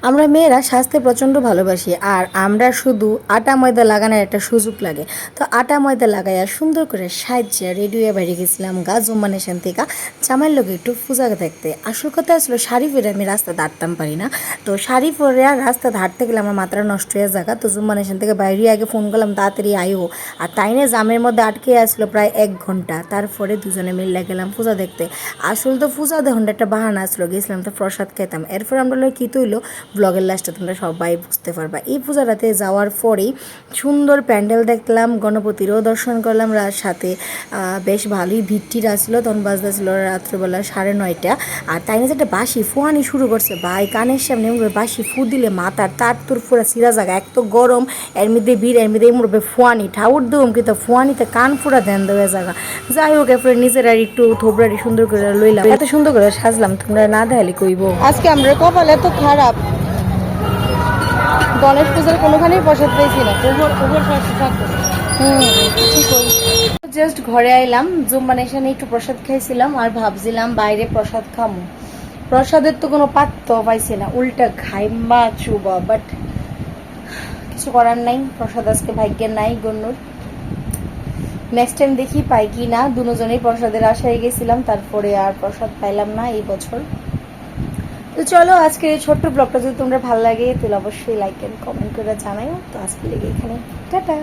আমরা মেয়েরা সাজতে প্রচণ্ড ভালোবাসি, আর আমরা শুধু আটা ময়দা লাগানোর একটা সুযোগ লাগে। তো আটা ময়দা লাগাইয়া সুন্দর করে সাজিয়ে রেডি হয়ে বাইরে গেছিলাম গা জুম্মা নেশন থেকে জামাইয়ের লোক একটু পূজা দেখতে। আসল কথা আসলে শাড়ি পরে আমি রাস্তা দাঁড়তাম পারি না, তো শাড়ি পরে আর রাস্তা ধারতে গেলে আমার মাত্রা নষ্ট হয়ে জায়গা। তো জুম্মা নেশন থেকে বাইরে আগে ফোন করলাম তাড়াতাড়ি আইও, আর তাইনে জামের মধ্যে আটকে আসলো প্রায় 1 ঘন্টা। তারপরে দুজনে মিলে গেলাম পূজা দেখতে। আসলে তো পূজা দেখুন একটা বাহানা আসলো, গেছিলাম তো প্রসাদ খেতাম। এরপর আমরা কি তৈলো ব্লগের লাস্টে তোমরা সবাই বুঝতে পারবা। এই পূজাটাতে যাওয়ার পরেই সুন্দর প্যান্ডেল দেখলাম, গণপতিরও দর্শন করলাম। সাথে বেশ ভালোই ভিড়টির আসলো, তখন বাজতেছিল রাত্রেবেলা 9:30। আর তাই না যেটা বাসি ফুয়ানি শুরু করছে ভাই, কানের সামনে বাসি ফু দিলে মাথার তার তোর পুরা সিরা জায়গা, এক তো গরম, এর মধ্যে ভিড়, এর মধ্যে মরবে ফুয়ানি ঠাউর দেবম, কিন্তু ফুয়ানিতে কান ফুরা ধ্যান দেওয়া জায়গা। যাই হোক, এরপরে নিজের আর একটু থোবরারি সুন্দর করে লইলাম, এত সুন্দর করে সাজলাম তোমরা না দেখালে কইব। আজকে আমরা কপাল এত খারাপ, গণেশ পূজার কোনোখানেই প্রসাদ পেয়েছি না। জাস্ট ঘরে আইলাম, জুম্মা নেশানে একটু প্রসাদ খাইছিলাম আর ভাবছিলাম বাইরে প্রসাদ খামো। প্রসাদের তো কোনো পাত্র পাইছি না, উল্টা খাইমা চুবা, বাট কিছু করার নাই, প্রসাদ আজকে ভাগ্যের নাই গণ্যুর। নেক্সট টাইম দেখি পাই কি না। দুজনেই প্রসাদের আশায় গেছিলাম, তারপরে আর প্রসাদ পাইলাম না এই বছর। তো চলো, আজকে এই ছোট্ট ব্লগটা যদি তোমরা ভালো লাগে তাহলে অবশ্যই লাইক এন্ড কমেন্ট করে জানাও। তো আজকে লেগে এখানে টাটা।